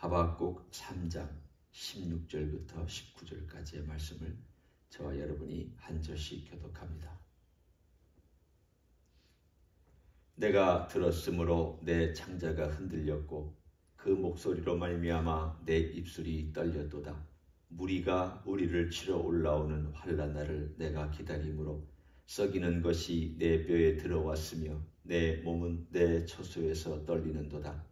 하박국 3장 16절부터 19절까지의 말씀을 저와 여러분이 한 절씩 교독합니다. 내가 들었으므로 내 창자가 흔들렸고 그 목소리로 말미암아 내 입술이 떨렸도다. 무리가 우리를 치러 올라오는 환난 날을 내가 기다림으로 썩이는 것이 내 뼈에 들어왔으며 내 몸은 내 처소에서 떨리는도다.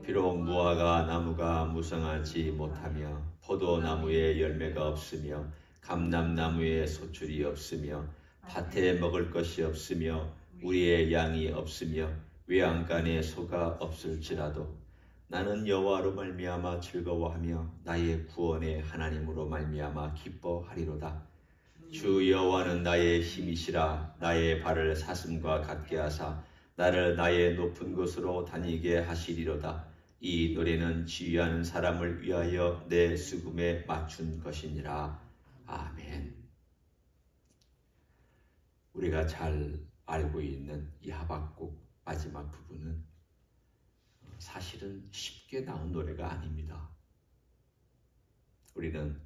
비록 무화과 나무가 무성하지 못하며 포도나무에 열매가 없으며 감람나무에 소출이 없으며 밭에 먹을 것이 없으며 우리의 양이 없으며 외양간에 소가 없을지라도 나는 여호와로 말미암아 즐거워하며 나의 구원의 하나님으로 말미암아 기뻐하리로다. 주 여호와는 나의 힘이시라. 나의 발을 사슴과 같게 하사 나를 나의 높은 곳으로 다니게 하시리로다. 이 노래는 지휘하는 사람을 위하여 내 수금에 맞춘 것이니라. 아멘. 우리가 잘 알고 있는 이 하박국 마지막 부분은 사실은 쉽게 나온 노래가 아닙니다. 우리는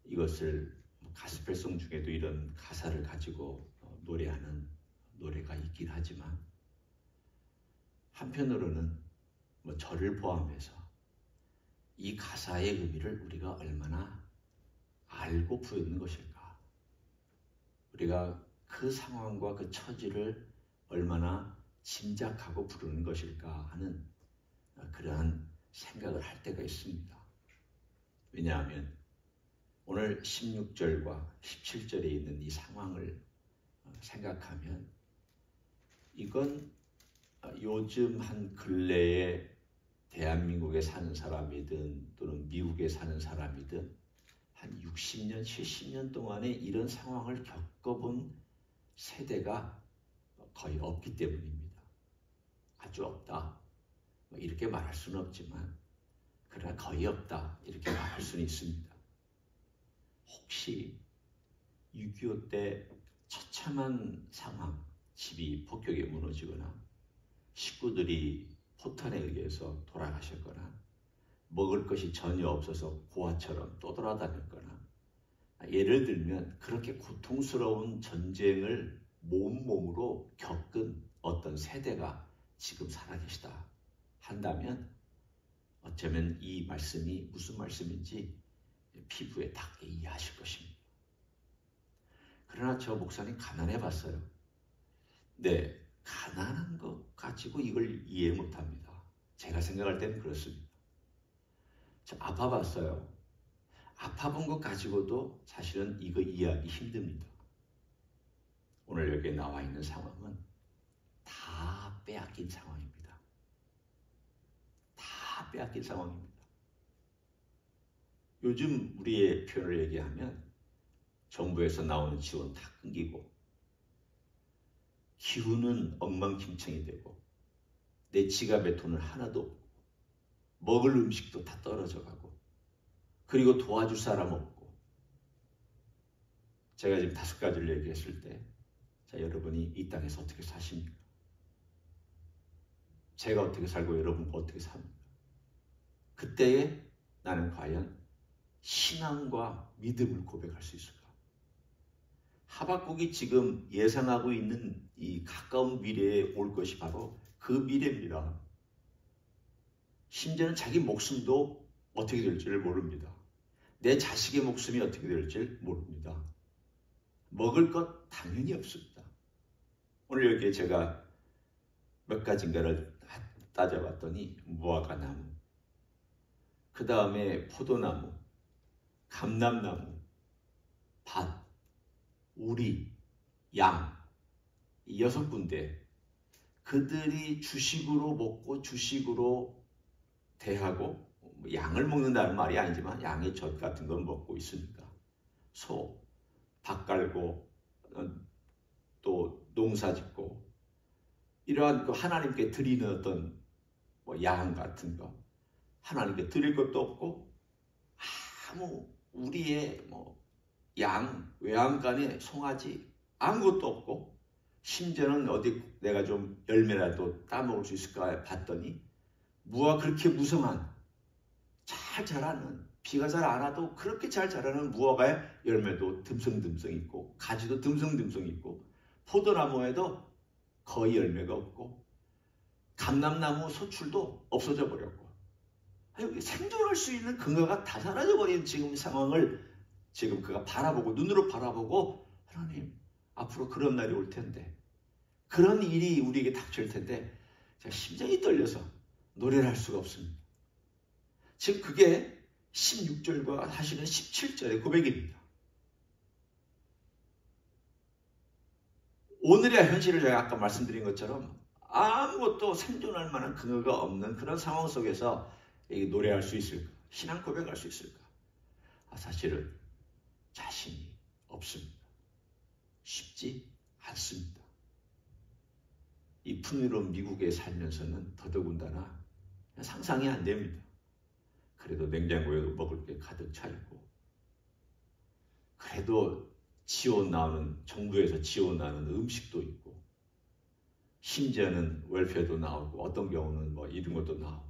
이것을 가스펠송 중에도 이런 가사를 가지고 노래하는 노래가 있긴 하지만 한편으로는 저를 포함해서 이 가사의 의미를 우리가 얼마나 알고 부르는 것일까? 우리가 그 상황과 그 처지를 얼마나 짐작하고 부르는 것일까 하는 그러한 생각을 할 때가 있습니다. 왜냐하면 오늘 16절과 17절에 있는 이 상황을 생각하면 이건 요즘 한 근래에 대한민국에 사는 사람이든 또는 미국에 사는 사람이든 한 60년, 70년 동안에 이런 상황을 겪어본 세대가 거의 없기 때문입니다. 아주 없다. 이렇게 말할 수는 없지만 그러나 거의 없다. 이렇게 말할 수는 있습니다. 혹시 6.25 때 처참한 상황, 집이 폭격에 무너지거나 식구들이 포탄에 의해서 돌아가셨거나 먹을 것이 전혀 없어서 고아처럼 떠돌아다녔거나 예를 들면 그렇게 고통스러운 전쟁을 몸으로 겪은 어떤 세대가 지금 살아계시다 한다면 어쩌면 이 말씀이 무슨 말씀인지 피부에 닿게 이해하실 것입니다. 그러나 저 목사님 가난해 봤어요. 네, 가난한 것 가지고 이걸 이해 못합니다. 제가 생각할 때는 그렇습니다. 저 아파봤어요. 아파본 것 가지고도 사실은 이거 이해하기 힘듭니다. 오늘 여기에 나와 있는 상황은 다 빼앗긴 상황입니다. 다 빼앗긴 상황입니다. 요즘 우리의 표현을 얘기하면 정부에서 나오는 지원 다 끊기고 기후는 엉망진창이 되고 내 지갑에 돈은 하나도 없고 먹을 음식도 다 떨어져 가고 그리고 도와줄 사람 없고 제가 지금 5가지를 얘기했을 때 자, 여러분이 이 땅에서 어떻게 사십니까? 제가 어떻게 살고 여러분 어떻게 삽니까? 그때에 나는 과연 신앙과 믿음을 고백할 수 있을까? 하박국이 지금 예상하고 있는 이 가까운 미래에 올 것이 바로 그 미래입니다. 심지어는 자기 목숨도 어떻게 될지를 모릅니다. 내 자식의 목숨이 어떻게 될지 모릅니다. 먹을 것 당연히 없습니다. 오늘 여기에 제가 몇 가지인가를 따져봤더니 무화과 나무, 그 다음에 포도나무, 감람나무, 밭, 우리, 양, 이 6군데 그들이 주식으로 먹고 주식으로 대하고 양을 먹는다는 말이 아니지만 양의 젖 같은 건 먹고 있으니까 소, 닭 갈고 또 농사 짓고 이러한 하나님께 드리는 어떤 양 같은 거 하나님께 드릴 것도 없고 아무 우리의 양, 외양간에 송아지 아무것도 없고 심지어는 어디 내가 좀 열매라도 따먹을 수 있을까 봤더니 무화 그렇게 무성한 잘 자라는, 비가 잘 안 와도 그렇게 잘 자라는 무화과의 열매도 듬성듬성 있고 가지도 듬성듬성 있고 포도나무에도 거의 열매가 없고 감람나무 소출도 없어져 버렸고 생존할 수 있는 근거가 다 사라져버린 지금 상황을 지금 그가 바라보고 눈으로 바라보고 하나님 앞으로 그런 날이 올 텐데 그런 일이 우리에게 닥칠 텐데 제가 심장이 떨려서 노래를 할 수가 없습니다. 지금 그게 16절과 하시는 17절의 고백입니다. 오늘의 현실을 제가 아까 말씀드린 것처럼 아무것도 생존할 만한 근거가 없는 그런 상황 속에서 노래할 수 있을까? 신앙 고백할 수 있을까? 사실은 자신이 없습니다. 쉽지 않습니다. 이 풍요로운 미국에 살면서는 더더군다나 상상이 안 됩니다. 그래도 냉장고에 먹을 게 가득 차 있고 그래도 정부에서 지원 나오는 음식도 있고 심지어는 웰페어도 나오고 어떤 경우는 뭐 이런 것도 나오고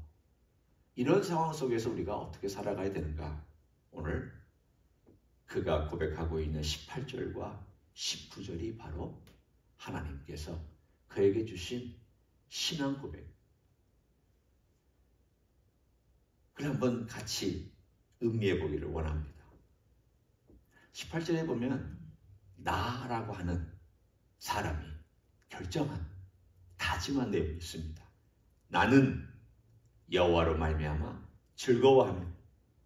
이런 상황 속에서 우리가 어떻게 살아가야 되는가? 오늘 그가 고백하고 있는 18절과 19절이 바로 하나님께서 그에게 주신 신앙 고백. 그걸 한번 같이 음미해 보기를 원합니다. 18절에 보면 나라고 하는 사람이 결정한 다짐한 내용이 있습니다. 나는 여호와로 말미암아 즐거워하며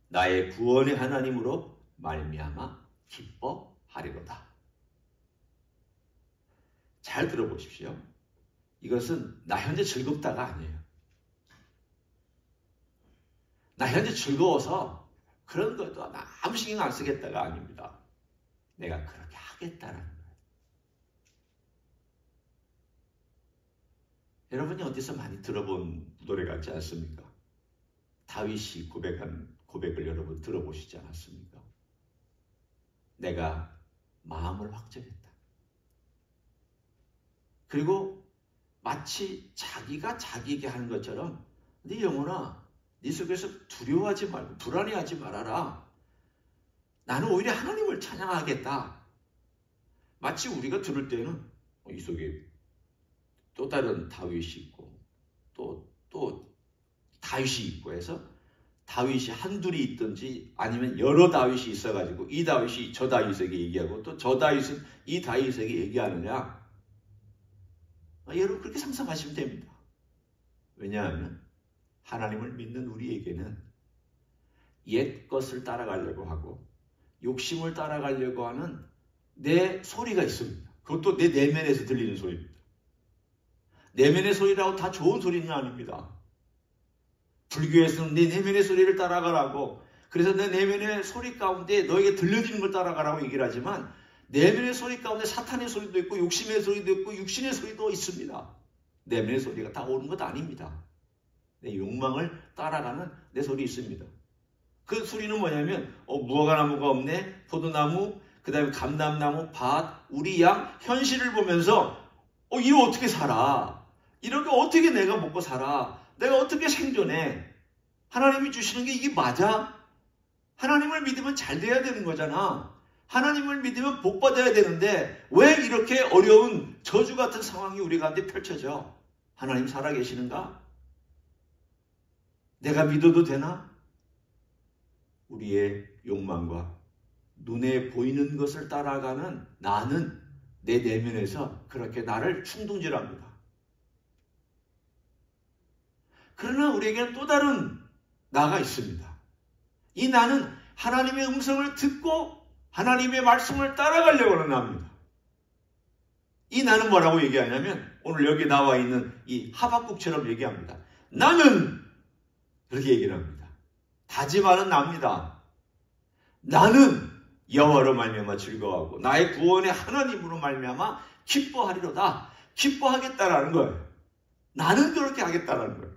나의 구원의 하나님으로 말미암아 기뻐하리로다. 잘 들어보십시오. 이것은 나 현재 즐겁다가 아니에요. 나 현재 즐거워서 그런 것도 아무 신경 안 쓰겠다가 아닙니다. 내가 그렇게 하겠다라는 거예요. 여러분이 어디서 많이 들어본 노래 같지 않습니까? 다윗이 고백한 고백을 여러분 들어보시지 않았습니까? 내가 마음을 확정했다. 그리고 마치 자기가 자기에게 하는 것처럼 네 영혼아, 네 속에서 두려워하지 말고 불안해하지 말아라. 나는 오히려 하나님을 찬양하겠다. 마치 우리가 들을 때는 이 속에 또 다른 다윗이 있고 또 다윗이 있고 해서 다윗이 한둘이 있든지 아니면 여러 다윗이 있어가지고 이 다윗이 저 다윗에게 얘기하고 또 저 다윗은 이 다윗에게 얘기하느냐. 여러분 그렇게 상상하시면 됩니다. 왜냐하면 하나님을 믿는 우리에게는 옛 것을 따라가려고 하고 욕심을 따라가려고 하는 내 소리가 있습니다. 그것도 내 내면에서 들리는 소리입니다. 내면의 소리라고 다 좋은 소리는 아닙니다. 불교에서는 내 내면의 소리를 따라가라고 그래서 내 내면의 소리 가운데 너에게 들려지는 걸 따라가라고 얘기를 하지만 내면의 소리 가운데 사탄의 소리도 있고 욕심의 소리도 있고 육신의 소리도 있습니다. 내면의 소리가 다 옳은 것 아닙니다. 내 욕망을 따라가는 내 소리 있습니다. 그 소리는 뭐냐면 무화과나무가 없네, 포도나무, 그 다음에 감람나무, 밭, 우리 양, 현실을 보면서 이거 어떻게 살아? 이렇게 어떻게 내가 먹고 살아? 내가 어떻게 생존해? 하나님이 주시는 게 이게 맞아? 하나님을 믿으면 잘 돼야 되는 거잖아. 하나님을 믿으면 복 받아야 되는데 왜 이렇게 어려운 저주 같은 상황이 우리 가운데 펼쳐져? 하나님 살아계시는가? 내가 믿어도 되나? 우리의 욕망과 눈에 보이는 것을 따라가는 나는 내 내면에서 그렇게 나를 충동질합니다. 그러나 우리에게는 또 다른 나가 있습니다. 이 나는 하나님의 음성을 듣고 하나님의 말씀을 따라가려고 하는 나입니다. 이 나는 뭐라고 얘기하냐면 오늘 여기 나와 있는 이 하박국처럼 얘기합니다. 나는 그렇게 얘기를 합니다. 다짐하는 나입니다. 나는 여호와로 말미암아 즐거워하고 나의 구원의 하나님으로 말미암아 기뻐하리로다. 기뻐하겠다라는 거예요. 나는 그렇게 하겠다라는 거예요.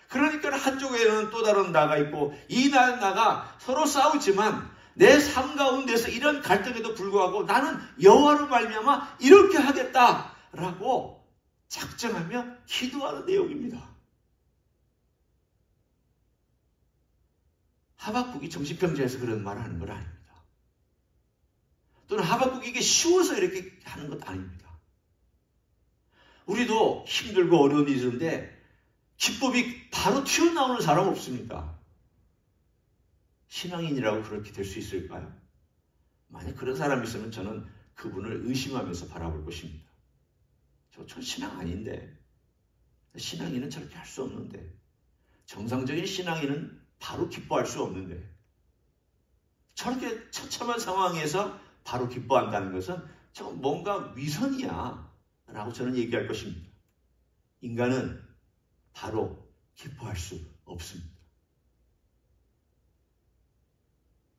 그러니까 한쪽에는 또 다른 나가 있고 이 나가 서로 싸우지만 내 삶 가운데서 이런 갈등에도 불구하고 나는 여호와로 말미암아 이렇게 하겠다라고 작정하며 기도하는 내용입니다. 하박국이 정신병자에서 그런 말을 하는 건 아닙니다. 또는 하박국이 이게 쉬워서 이렇게 하는 것 아닙니다. 우리도 힘들고 어려운 일이 있는데 기법이 바로 튀어나오는 사람 없습니까? 신앙인이라고 그렇게 될 수 있을까요? 만약 그런 사람이 있으면 저는 그분을 의심하면서 바라볼 것입니다. 저 신앙 아닌데, 신앙인은 저렇게 할 수 없는데, 정상적인 신앙인은 바로 기뻐할 수 없는데, 저렇게 처참한 상황에서 바로 기뻐한다는 것은 저 뭔가 위선이야 라고 저는 얘기할 것입니다. 인간은 바로 기뻐할 수 없습니다.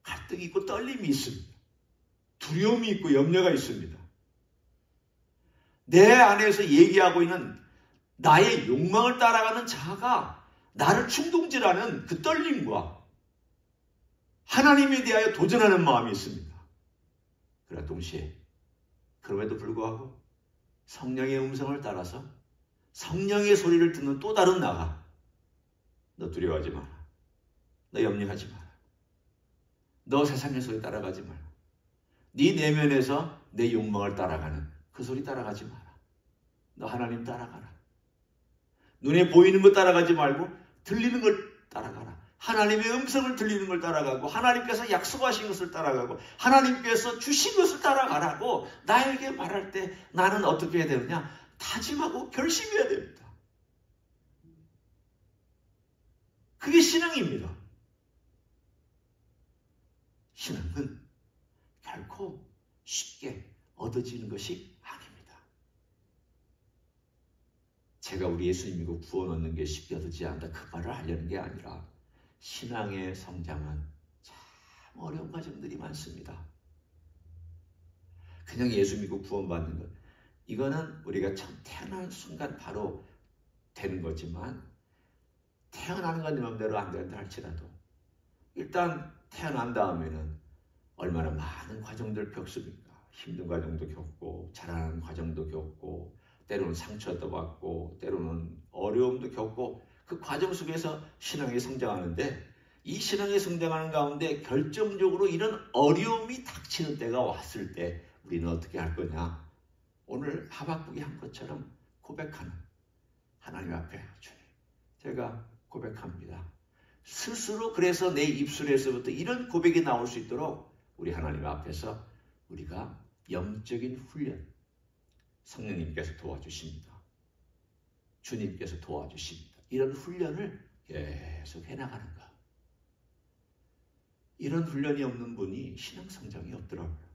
갈등이 있고 떨림이 있습니다. 두려움이 있고 염려가 있습니다. 내 안에서 얘기하고 있는 나의 욕망을 따라가는 자아가 나를 충동질하는 그 떨림과 하나님에 대하여 도전하는 마음이 있습니다. 그러나 동시에 그럼에도 불구하고 성령의 음성을 따라서 성령의 소리를 듣는 또 다른 나가, 너 두려워하지 마라. 너 염려하지 마라. 너 세상의 소리 따라가지 마라. 네 내면에서 내 욕망을 따라가는 그 소리 따라가지 마라. 너 하나님 따라가라. 눈에 보이는 것 따라가지 말고 들리는 걸 따라가라. 하나님의 음성을 들리는 걸 따라가고 하나님께서 약속하신 것을 따라가고 하나님께서 주신 것을 따라가라고 나에게 말할 때 나는 어떻게 해야 되느냐? 다짐하고 결심해야 됩니다. 그게 신앙입니다. 신앙은 결코 쉽게 얻어지는 것이 아닙니다. 제가 우리 예수님 믿고 구원 얻는 게 쉽게 얻어지지 않는다 그 말을 하려는 게 아니라 신앙의 성장은 참 어려운 과정들이 많습니다. 그냥 예수 믿고 구원받는 것, 이거는 우리가 처음 태어나는 순간 바로 되는 거지만 태어나는 건 내 맘대로 안 된다 할지라도 일단 태어난 다음에는 얼마나 많은 과정들 겪습니까? 힘든 과정도 겪고 자라는 과정도 겪고 때로는 상처도 받고 때로는 어려움도 겪고 그 과정 속에서 신앙이 성장하는데 이 신앙이 성장하는 가운데 결정적으로 이런 어려움이 닥치는 때가 왔을 때 우리는 어떻게 할 거냐? 오늘 하박국이 한 것처럼 고백하는 하나님 앞에 주님, 제가 고백합니다. 스스로 그래서 내 입술에서부터 이런 고백이 나올 수 있도록 우리 하나님 앞에서 우리가 영적인 훈련, 성령님께서 도와주십니다. 주님께서 도와주십니다. 이런 훈련을 계속 해나가는 것. 이런 훈련이 없는 분이 신앙 성장이 없더라고요.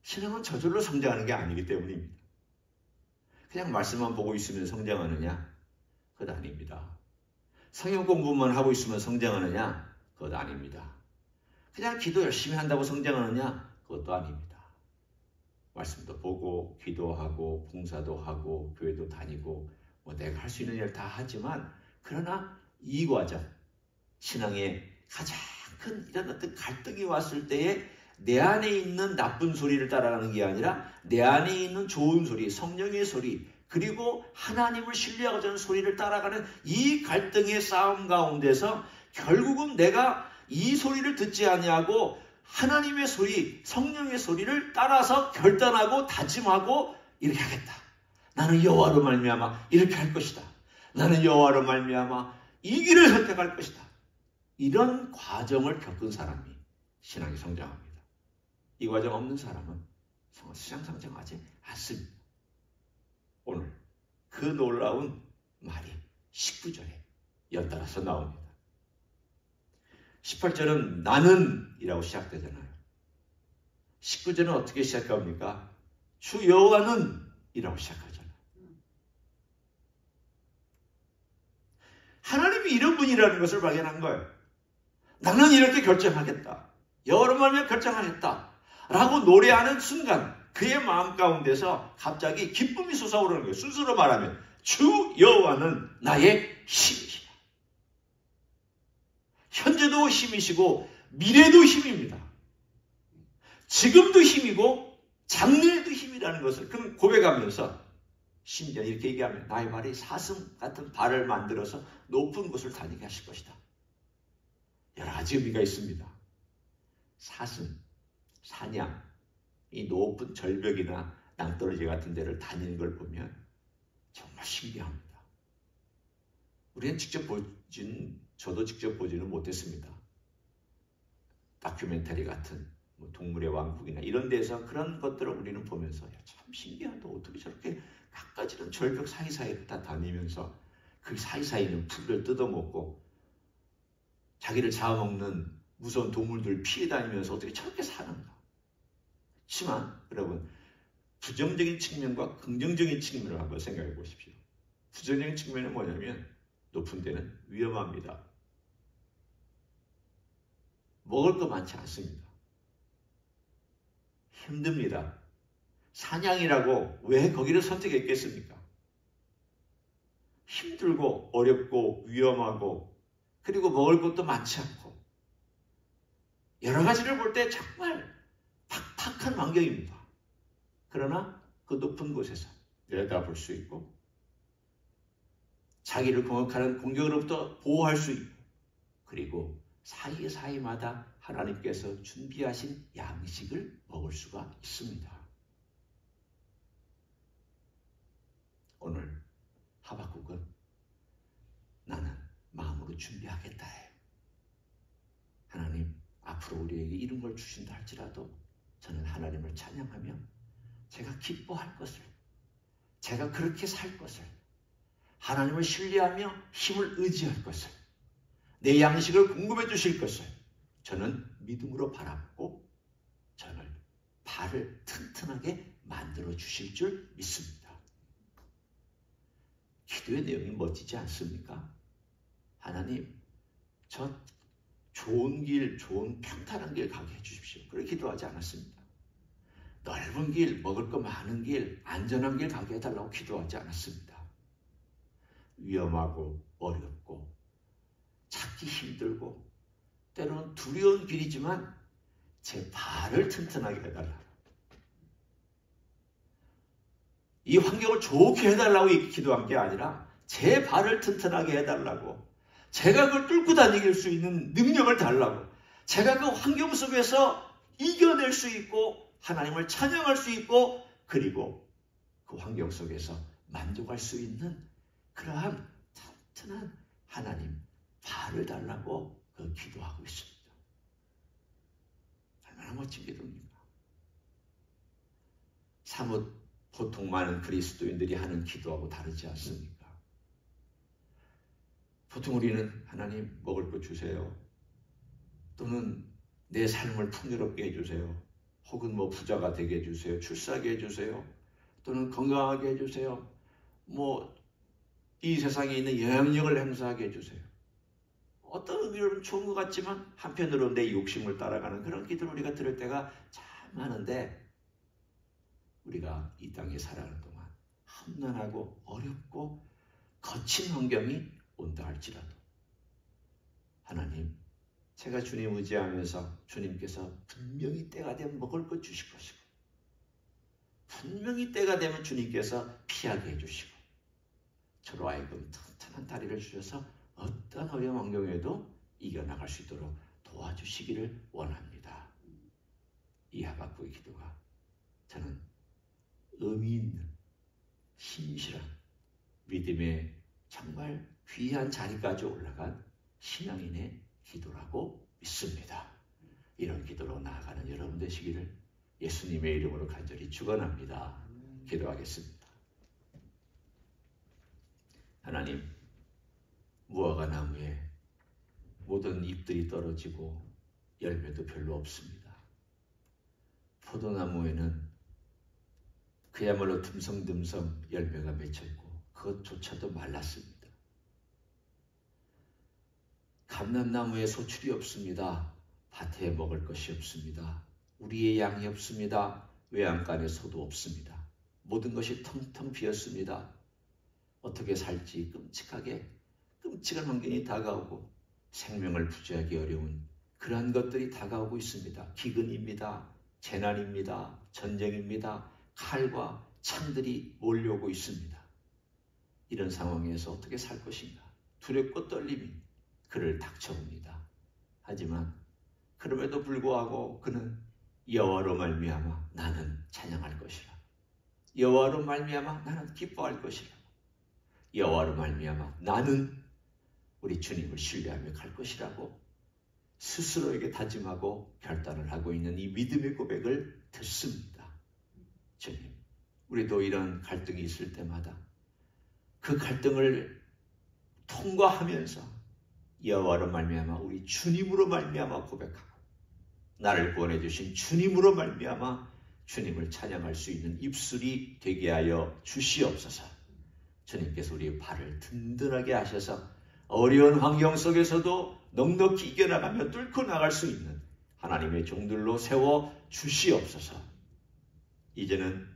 신앙은 저절로 성장하는 게 아니기 때문입니다. 그냥 말씀만 보고 있으면 성장하느냐? 그것 아닙니다. 성경 공부만 하고 있으면 성장하느냐? 그것 아닙니다. 그냥 기도 열심히 한다고 성장하느냐? 그것도 아닙니다. 말씀도 보고 기도하고 봉사도 하고 교회도 다니고 뭐 내가 할 수 있는 일 다 하지만 그러나 이 과정, 신앙의 가장 큰 이런 어떤 갈등이 왔을 때에 내 안에 있는 나쁜 소리를 따라가는 게 아니라 내 안에 있는 좋은 소리, 성령의 소리, 그리고 하나님을 신뢰하고자 하는 소리를 따라가는 이 갈등의 싸움 가운데서 결국은 내가 이 소리를 듣지 아니하고 하나님의 소리, 성령의 소리를 따라서 결단하고 다짐하고 이렇게 하겠다. 나는 여호와로 말미암아 이렇게 할 것이다. 나는 여호와로 말미암아 이 길을 선택할 것이다. 이런 과정을 겪은 사람이 신앙이 성장합니다. 이 과정 없는 사람은 신앙 성장하지 않습니다. 오늘 그 놀라운 말이 19절에 연달아서 나옵니다. 18절은 나는 이라고 시작되잖아요. 19절은 어떻게 시작합니까? 주 여호와는 이라고 시작하잖아요. 하나님이 이런 분이라는 것을 발견한 거예요. 나는 이렇게 결정하겠다. 여호와로 말미암아 결정하겠다. 라고 노래하는 순간 그의 마음 가운데서 갑자기 기쁨이 솟아오르는 거예요. 순수로 말하면 주 여호와는 나의 힘이시다. 현재도 힘이시고 미래도 힘입니다. 지금도 힘이고 장래에도 힘이라는 것을 그는 고백하면서 심지어 이렇게 얘기하면 나의 발이 사슴 같은 발을 만들어서 높은 곳을 다니게 하실 것이다. 여러 가지 의미가 있습니다. 사슴, 사냥, 이 높은 절벽이나 낭떠러지 같은 데를 다니는 걸 보면 정말 신기합니다. 우리는 저도 직접 보지는 못했습니다. 다큐멘터리 같은 동물의 왕국이나 이런 데서 그런 것들을 우리는 보면서 참 신기하다. 어떻게 저렇게 갖가지는 절벽 사이사이를 다 다니면서 그 사이사이 있는 풀을 뜯어먹고 자기를 잡아먹는 무서운 동물들 피해 다니면서 어떻게 저렇게 사는가. 하지만 여러분, 부정적인 측면과 긍정적인 측면을 한번 생각해 보십시오. 부정적인 측면은 뭐냐면 높은 데는 위험합니다. 먹을 거 많지 않습니다. 힘듭니다. 사냥이라고 왜 거기를 선택했겠습니까? 힘들고 어렵고 위험하고 그리고 먹을 것도 많지 않고 여러 가지를 볼 때 정말 팍팍한 환경입니다. 그러나 그 높은 곳에서 내려다볼 수 있고 자기를 공격하는 공격으로부터 보호할 수 있고 그리고 사이사이마다 하나님께서 준비하신 양식을 먹을 수가 있습니다. 오늘 하박국은 나는 마음으로 준비하겠다 해요. 하나님, 앞으로 우리에게 이런 걸 주신다 할지라도 저는 하나님을 찬양하며 제가 기뻐할 것을, 제가 그렇게 살 것을, 하나님을 신뢰하며 힘을 의지할 것을, 내 양식을 공급해 주실 것을 저는 믿음으로 바라보고 저를 발을 튼튼하게 만들어 주실 줄 믿습니다. 기도의 내용이 멋지지 않습니까? 하나님, 저 좋은 길, 좋은 평탄한 길 가게 해주십시오. 그렇게 기도하지 않았습니다. 넓은 길, 먹을 거 많은 길, 안전한 길 가게 해달라고 기도하지 않았습니다. 위험하고 어렵고 찾기 힘들고 때로는 두려운 길이지만 제 발을 튼튼하게 해달라고, 이 환경을 좋게 해달라고 기도한 게 아니라 제 발을 튼튼하게 해달라고, 제가 그걸 뚫고 다닐 수 있는 능력을 달라고, 제가 그 환경 속에서 이겨낼 수 있고 하나님을 찬양할 수 있고 그리고 그 환경 속에서 만족할 수 있는 그러한 튼튼한 하나님 발을 달라고 기도하고 있습니다. 얼마나 멋진 기도입니까? 사뭇 보통 많은 그리스도인들이 하는 기도하고 다르지 않습니까? 보통 우리는 하나님 먹을 것 주세요. 또는 내 삶을 풍요롭게 해주세요. 혹은 부자가 되게 해주세요. 출세하게 해주세요. 또는 건강하게 해주세요. 이 세상에 있는 영향력을 행사하게 해주세요. 어떤 의미로는 좋은 것 같지만 한편으로는 내 욕심을 따라가는 그런 기도를 우리가 들을 때가 참 많은데, 우리가 이 땅에 살아가는 동안 험난하고 어렵고 거친 환경이 온다 할지라도 하나님, 제가 주님 의지하면서 주님께서 분명히 때가 되면 먹을 것 주실 것이고 분명히 때가 되면 주님께서 피하게 해주시고 저로 하여금 튼튼한 다리를 주셔서 어떤 어려운 환경에도 이겨나갈 수 있도록 도와주시기를 원합니다. 이 하박국의 기도가 저는 의미 있는 신실한 믿음의 정말 귀한 자리까지 올라간 신앙인의 기도라고 믿습니다. 이런 기도로 나아가는 여러분 되시기를 예수님의 이름으로 간절히 축원합니다. 기도하겠습니다. 하나님, 무화과 나무에 모든 잎들이 떨어지고 열매도 별로 없습니다. 포도나무에는 그야말로 듬성듬성 열매가 맺혀있고 그것조차도 말랐습니다. 감람나무에 소출이 없습니다. 밭에 먹을 것이 없습니다. 우리의 양이 없습니다. 외양간에 소도 없습니다. 모든 것이 텅텅 비었습니다. 어떻게 살지 끔찍한 환경이 다가오고 생명을 부지하기 어려운 그러한 것들이 다가오고 있습니다. 기근입니다. 재난입니다. 전쟁입니다. 칼과 창들이 몰려오고 있습니다. 이런 상황에서 어떻게 살 것인가 두렵고 떨림이 그를 닥쳐옵니다. 하지만 그럼에도 불구하고 그는 여호와로 말미암아 나는 찬양할 것이라. 여호와로 말미암아 나는 기뻐할 것이라. 여호와로 말미암아 나는 우리 주님을 신뢰하며 갈 것이라고 스스로에게 다짐하고 결단을 하고 있는 이 믿음의 고백을 듣습니다. 주님, 우리도 이런 갈등이 있을 때마다 그 갈등을 통과하면서 여호와로 말미암아 우리 주님으로 말미암아 고백하고 나를 구원해 주신 주님으로 말미암아 주님을 찬양할 수 있는 입술이 되게 하여 주시옵소서. 주님께서 우리의 발을 든든하게 하셔서 어려운 환경 속에서도 넉넉히 이겨나가며 뚫고 나갈 수 있는 하나님의 종들로 세워 주시옵소서. 이제는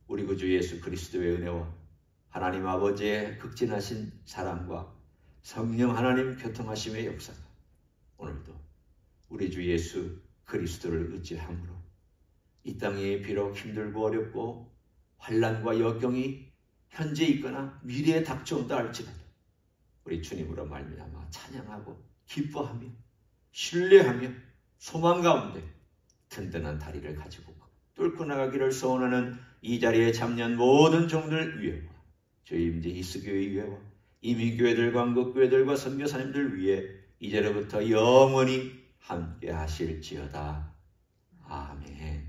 우리 구주 예수 그리스도의 은혜와 하나님 아버지의 극진하신 사랑과 성령 하나님 교통하심의 역사가 오늘도 우리 주 예수 그리스도를 의지함으로 이 땅이 비록 힘들고 어렵고 환난과 역경이 현재 있거나 미래에 닥쳐온다 할지라도 우리 주님으로 말미암아 찬양하고 기뻐하며 신뢰하며 소망 가운데 든든한 다리를 가지고 뚫고 나가기를 소원하는 이 자리에 참여한 모든 종들 위에와 저희 임재 히스교회 위에와 이민교회들과 한국교회들과 선교사님들 위에 이제로부터 영원히 함께 하실지어다. 아멘.